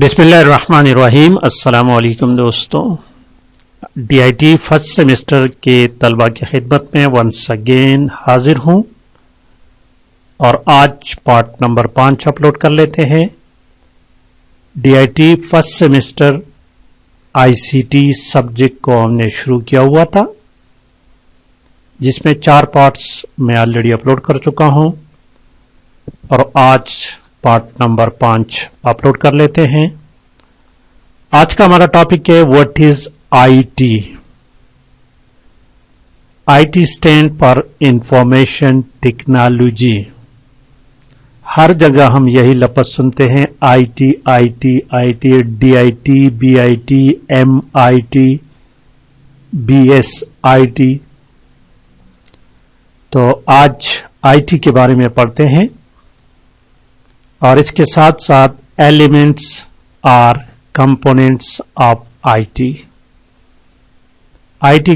बिस्मिल्लाहिर्रहमानिर्रहीम। अस्सलाम वालेकुम दोस्तों, DIT फर्स्ट सेमेस्टर के तलबा की खिदमत में वंस अगेन हाजिर हूं और आज पार्ट नंबर 5 अपलोड कर लेते हैं। DIT first semester ICT subject को हमने शुरू किया हुआ था, जिसमें 4 पार्ट्स मैं ऑलरेडी अपलोड कर चुका हूं और आज पार्ट नंबर 5 अपलोड कर लेते हैं। आज का हमारा टॉपिक है what is IT। IT stand for information technology. हर जगह हम यही लफ्ज सुनते हैं, IT IT IT, DIT BIT MIT BS IT। तो आज IT के बारे में पढ़ते हैं और इसके साथ साथ एलिमेंट्स और कंपोनेंट्स ऑफ IT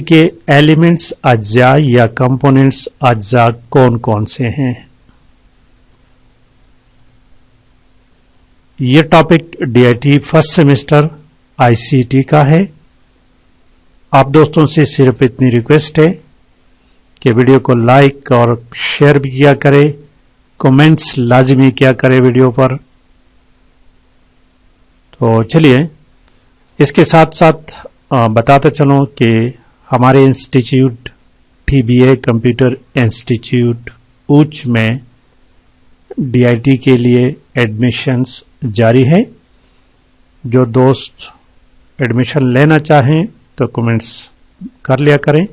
के एलिमेंट्स अज्जा या कंपोनेंट्स अज्जा कौन कौन से हैं। यह topic DIT first semester ICT का है। आप दोस्तों से सिर्फ इतनी रिक्वेस्ट है कि वीडियो को लाइक और शेयर भी किया करें, कमेंट्स लाजिमी किया करें वीडियो पर। तो चलिए इसके साथ साथ बताते चलूं कि हमारे इंस्टीट्यूट TBA कंप्यूटर इंस्टीट्यूट उच में DIT के लिए एडमिशन्स जारी है। जो दोस्त एडमिशन लेना चाहें तो कमेंट्स कर लिया करें।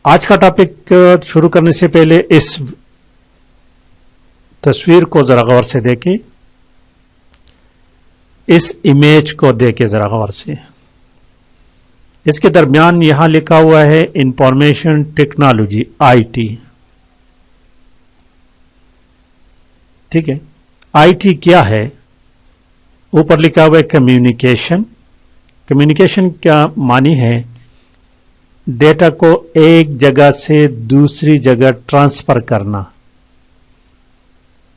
आज का टॉपिक शुरू करने से पहले इस तस्वीर को जरा गौर से देखें, इस इमेज को देखें जरा गौर से। इसके दरमियान यहां लिखा हुआ है इंफॉर्मेशन टेक्नोलॉजी IT। ठीक है, IT क्या है? ऊपर लिखा हुआ है कम्युनिकेशन। कम्युनिकेशन क्या मानी है? डेटा को एक जगह से दूसरी जगह ट्रांसफर करना,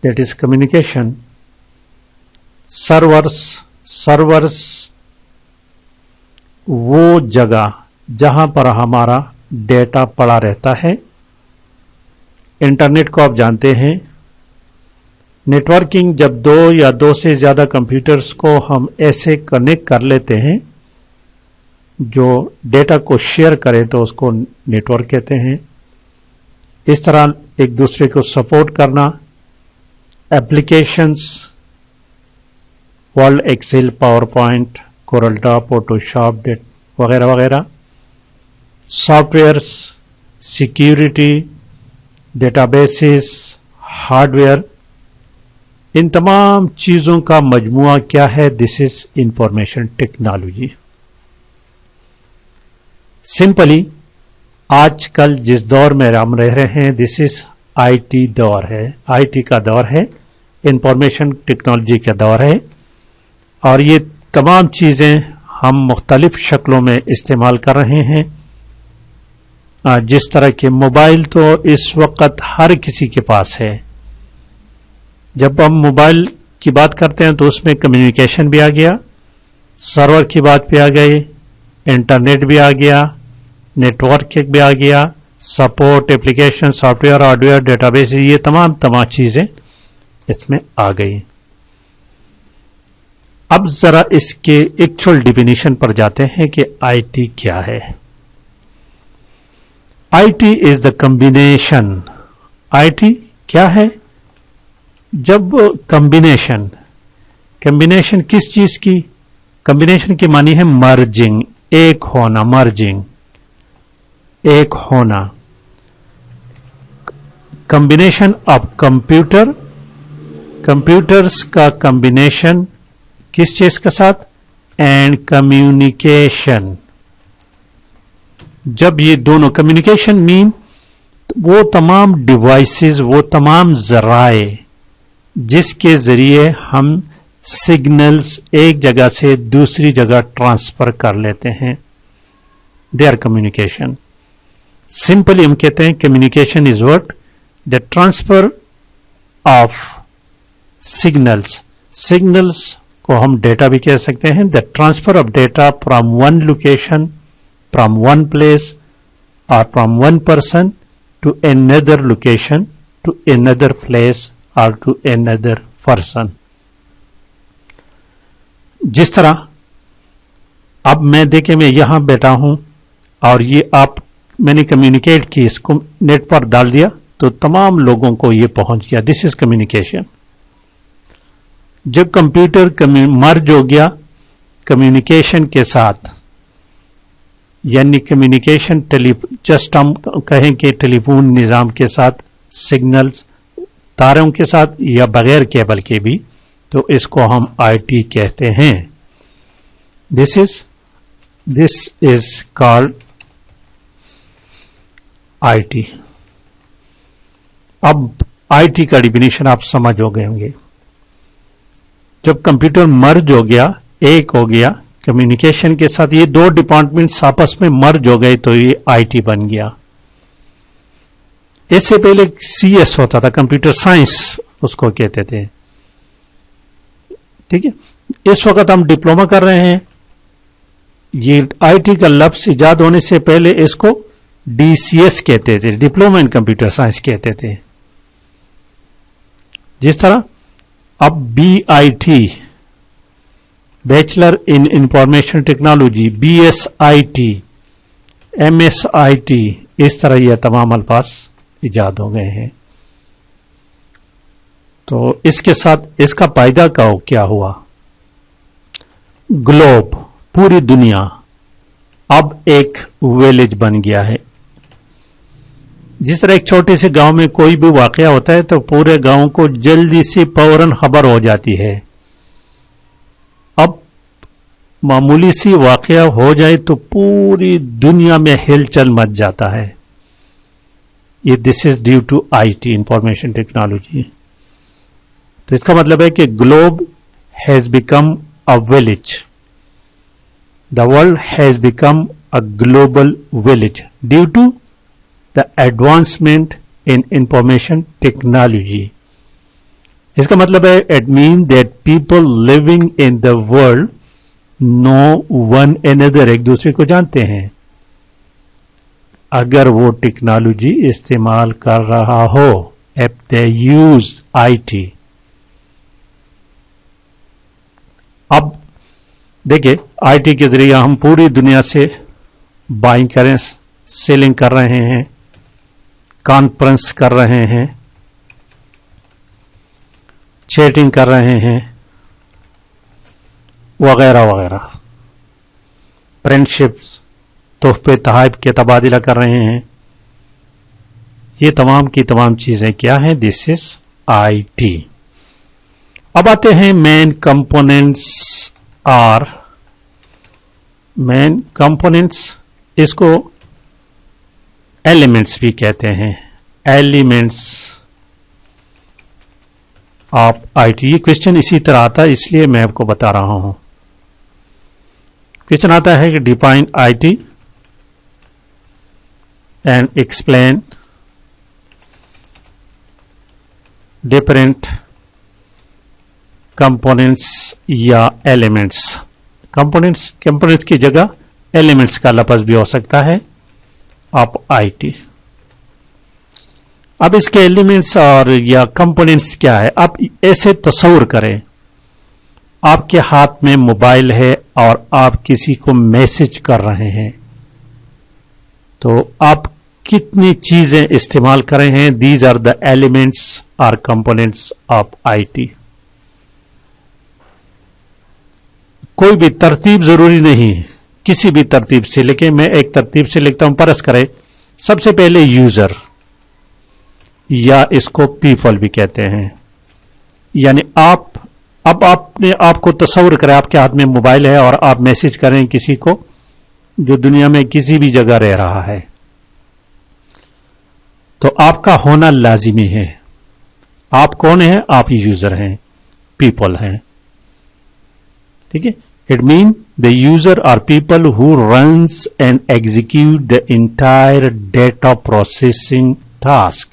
दैट इज कम्युनिकेशन। सर्वर्स वो जगह जहां पर हमारा डेटा पड़ा रहता है। इंटरनेट को आप जानते हैं, नेटवर्किंग जब 2 या 2 से ज्यादा कंप्यूटर्स को हम ऐसे कनेक्ट कर लेते हैं जो डेटा को शेयर करें तो उसको नेटवर्क कहते हैं। इस तरह एक दूसरे को सपोर्ट करना, applications, Word Excel, PowerPoint, Corel Draw, Photoshop वगैरह वगैरह, सॉफ्टवेयर्स, सिक्योरिटी, डेटाबेसेस, हार्डवेयर, इन तमाम चीजों का मजमुआ क्या है? This is information technology. Simply आजकल जिस दौर में हम रह रहे हैं, दिस इज IT दौर है, IT का दौर है, इंफॉर्मेशन टेक्नोलॉजी का दौर है। और ये तमाम चीजें हम मुख्तलिफ शक्लों में इस्तेमाल कर रहे हैं। जिस तरह के मोबाइल तो इस वक्त हर किसी के पास है। जब हम मोबाइल की बात करते हैं तो उसमें कम्युनिकेशन भी आ गया, सर्वर की बात भी आ गई, इंटरनेट भी आ गया, नेटवर्क भी आ गया, support, application, software, hardware, database, ये तमाम चीजें इसमें आ गई। अब जरा इसके एक्चुअल डिफिनीशन पर जाते हैं कि IT क्या है। IT is the combination. IT क्या है? जब कॉम्बिनेशन किस चीज की? कॉम्बिनेशन की मानी है मर्जिंग, एक होना, मर्जिंग, एक होना। कॉम्बिनेशन ऑफ कंप्यूटर्स का कॉम्बिनेशन किस चीज के साथ? And communication. जब ये दोनों कम्युनिकेशन मीन वो तमाम डिवाइसेस, वो तमाम जराए जिसके जरिए हम सिग्नल्स एक जगह से दूसरी जगह ट्रांसफर कर लेते हैं, दे आर कम्युनिकेशन। सिंपली हम कहते हैं communication is what? The transfer of signals signals को हम डेटा भी कह सकते हैं. The transfer of data from one location, from one place और from one person to another location, to another place और टू another पर्सन. जिस तरह अब मैं देखे मैं यहां बैठा हूं और ये आप मैंने कम्युनिकेट की, इसको नेट पर डाल दिया तो तमाम लोगों को ये पहुंच गया. This is communication. जब कंप्यूटर मर्ज हो गया कम्युनिकेशन के साथ, यानी कम्युनिकेशन जस्ट हम कहें कि टेलीफोन निजाम के साथ, सिग्नल्स तारों के साथ या बगैर केबल के भी, तो इसको हम आईटी कहते हैं. This is called IT. अब आईटी का डिफिनेशन आप समझ हो गए होंगे. जब कंप्यूटर मर्ज हो गया, एक हो गया कम्युनिकेशन के साथ, ये दो डिपार्टमेंट्स आपस में मर्ज हो गए तो ये आईटी बन गया. इससे पहले सीएस होता था, कंप्यूटर साइंस उसको कहते थे. ठीक है, इस वक्त हम डिप्लोमा कर रहे हैं. ये आईटी का लफ्ज इजाद होने से पहले इसको डीसीएस कहते थे, डिप्लोमा इन कंप्यूटर साइंस कहते थे. जिस तरह अब BIT, bachelor in information technology, BSIT, MSIT, इस तरह ये तमाम अल्फाज इजाद हो गए हैं. तो इसके साथ इसका फायदा क्या हुआ? ग्लोब, पूरी दुनिया अब एक विलेज बन गया है. जिस तरह एक छोटे से गांव में कोई भी वाकया होता है तो पूरे गांव को जल्दी से फौरन खबर हो जाती है. अब मामूली सी वाकया हो जाए तो पूरी दुनिया में हिलचल मच जाता है. ये this is due to IT, information technology. तो इसका मतलब है कि globe has become a village. The world has become a global village due to the advancement in information technology. इसका मतलब है it means that people living in the world know one another, एक दूसरे को जानते हैं अगर वो टेक्नोलॉजी इस्तेमाल कर रहा हो, if they use IT. अब देखिए आईटी के जरिए हम पूरी दुनिया से बाइंग करें, सेलिंग कर रहे हैं, कॉन्फ्रेंस कर रहे हैं, चैटिंग कर रहे हैं, वगैरह वगैरह, फ्रेंडशिप्स, तोहफे तहाइफ के तबादला कर रहे हैं. ये तमाम की तमाम चीजें क्या हैं? This is IT. अब आते हैं main components. Are main components, इसको एलिमेंट्स भी कहते हैं. Elements of IT. ये क्वेश्चन इसी तरह आता है, इसलिए मैं आपको बता रहा हूं. क्वेश्चन आता है कि define IT and explain different components या एलिमेंट्स. कंपोनेंट्स की जगह एलिमेंट्स का लफ्ज भी हो सकता है ऑफ आईटी. अब इसके एलिमेंट्स और या कंपोनेंट्स क्या है? आप ऐसे तस्वीर करें, आपके हाथ में मोबाइल है और आप किसी को मैसेज कर रहे हैं, तो आप कितनी चीजें इस्तेमाल कर रहे हैं? दीज आर द एलिमेंट्स और कंपोनेंट्स ऑफ आईटी. कोई भी तरतीब जरूरी नहीं, किसी भी तरतीब से, लेकिन मैं एक तरतीब से लिखता हूं. परस करें, सबसे पहले यूजर, या इसको पीपल भी कहते हैं. यानी अब आपने आपको तस्वीर करें, आपके हाथ में मोबाइल है और आप मैसेज करें किसी को जो दुनिया में किसी भी जगह रह रहा है, तो आपका होना लाजिमी है. आप कौन है? आप यूजर हैं, पीपल हैं. ठीक है. It means the user are people who runs and execute the entire data processing task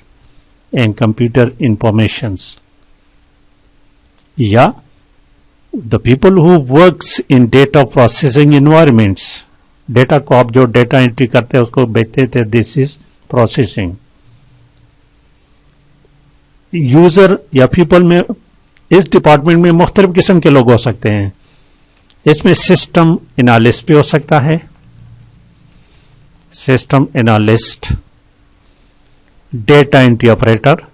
and computer informations. या the people who works in data processing environments, data को आप जो डेटा एंट्री करते हैं उसको बेचते थे, दिस इज प्रोसेसिंग। यूजर या पीपल में इस डिपार्टमेंट में मुख्तलिफ किस्म के लोग हो सकते हैं। इसमें सिस्टम एनालिस्ट भी हो सकता है, system analyst, data entry operator,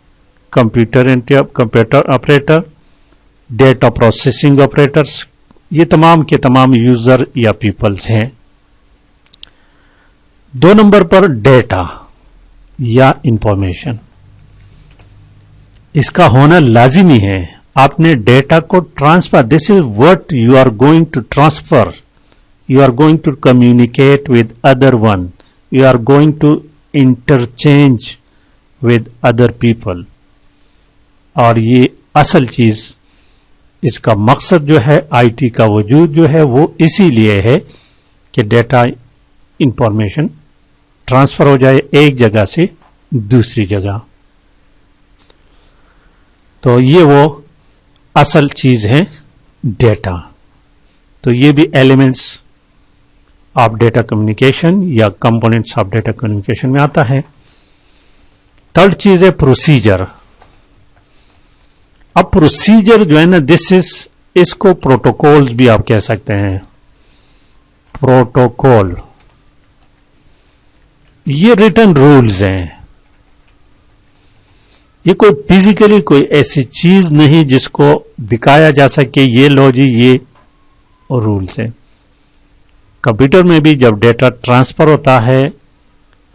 computer operator, data processing operators, ये तमाम के तमाम यूजर या पीपल्स हैं। 2 नंबर पर डेटा या इंफॉर्मेशन, इसका होना लाजिमी है। आपने डेटा को transfer, this is what you are going to transfer, you are going to communicate with other one, you are going to interchange with other people. और ये असल चीज, इसका मकसद जो है आईटी का वजूद जो है वो इसीलिए है कि डेटा इंफॉर्मेशन ट्रांसफर हो जाए एक जगह से दूसरी जगह। तो ये वो असल चीज है डेटा। तो ये भी एलिमेंट्स ऑफ डेटा कम्युनिकेशन या कंपोनेंट्स ऑफ डेटा कम्युनिकेशन में आता है। 3rd चीज है प्रोसीजर। अब प्रोसीजर जो है ना, दिस इज, इसको प्रोटोकॉल्स भी आप कह सकते हैं। प्रोटोकॉल ये रिटन रूल्स हैं, ये कोई फिजिकली कोई ऐसी चीज नहीं जिसको दिखाया जा सके ये लो जी ये रूल्स है। कंप्यूटर में भी जब डेटा ट्रांसफर होता है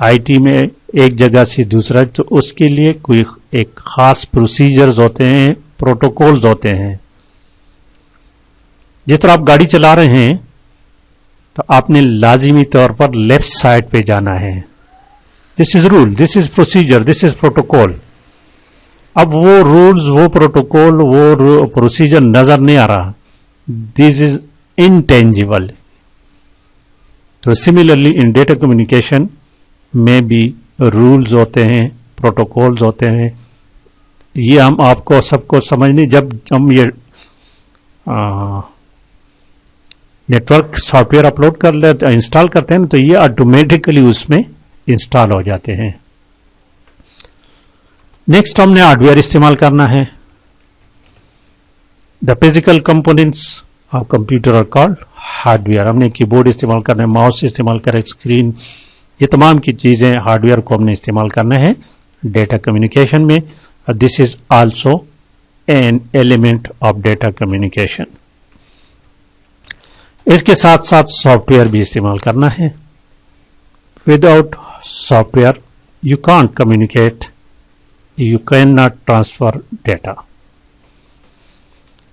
आईटी में एक जगह से दूसरा, तो उसके लिए कोई एक खास प्रोसीजर्स होते हैं, प्रोटोकॉल्स होते हैं। जिस तरह आप गाड़ी चला रहे हैं तो आपने लाजिमी तौर पर लेफ्ट साइड पे जाना है, this is rule, this is procedure, this is protocol. अब वो रूल्स, वो प्रोटोकॉल, वो प्रोसीजर नजर नहीं आ रहा, दिस इज इनटेंजिबल। तो सिमिलरली इन डेटा कम्युनिकेशन में भी रूल्स होते हैं, प्रोटोकॉल्स होते हैं। ये हम आपको सबको समझने, जब हम ये नेटवर्क सॉफ्टवेयर अपलोड कर लेते, इंस्टॉल करते हैं तो ये ऑटोमेटिकली उसमें इंस्टॉल हो जाते हैं। नेक्स्ट हमने हार्डवेयर इस्तेमाल करना है। The physical components of computer are called hardware. हमने कीबोर्ड इस्तेमाल करना है, माउस इस्तेमाल करें, स्क्रीन, ये तमाम की चीजें हार्डवेयर को हमने इस्तेमाल करना है डेटा कम्युनिकेशन में। This is also an element of data communication. इसके साथ साथ सॉफ्टवेयर भी इस्तेमाल करना है। Without software you can't communicate, you can not transfer data.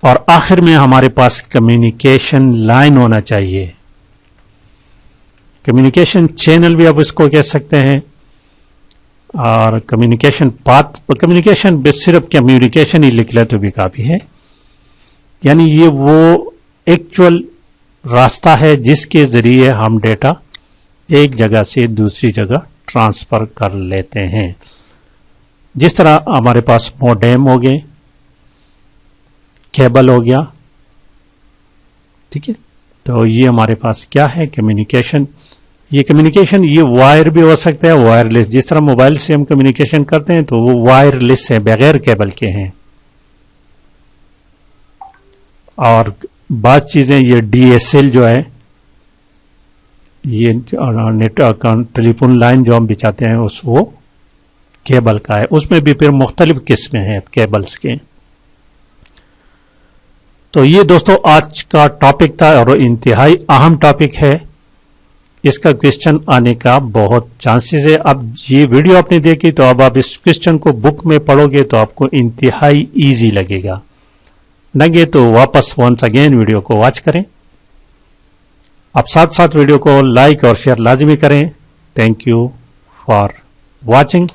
और आखिर में हमारे पास कम्युनिकेशन लाइन होना चाहिए, कम्युनिकेशन चैनल भी आप इसको कह सकते हैं, और कम्युनिकेशन पाथ। कम्युनिकेशन सिर्फ कम्युनिकेशन ही लिख ले तो भी काफी है, यानी ये वो एक्चुअल रास्ता है जिसके जरिए हम डेटा एक जगह से दूसरी जगह ट्रांसफर कर लेते हैं। जिस तरह हमारे पास मोडेम हो गए, केबल हो गया, ठीक है। तो ये हमारे पास क्या है, कम्युनिकेशन। ये कम्युनिकेशन ये वायर भी हो सकता है, वायरलेस। जिस तरह मोबाइल से हम कम्युनिकेशन करते हैं तो वो वायरलेस है, बगैर केबल के हैं। और बात चीजें ये डीएसएल जो है, ये नेटवर्क टेलीफोन लाइन जो हम बिछाते हैं उस वो केबल का है। उसमें भी फिर मुख्तलिफ किस्में हैं केबल्स के। तो ये दोस्तों आज का टॉपिक था और इंतहाई अहम टॉपिक है। इसका क्वेश्चन आने का बहुत चांसेस है। अब ये वीडियो आपने देखी तो अब आप इस क्वेश्चन को बुक में पढ़ोगे तो आपको इंतहाई इजी लगेगा। लगे तो वापस वंस अगेन वीडियो को वॉच करें। आप साथ साथ वीडियो को लाइक और शेयर लाजमी करें। Thank you for watching.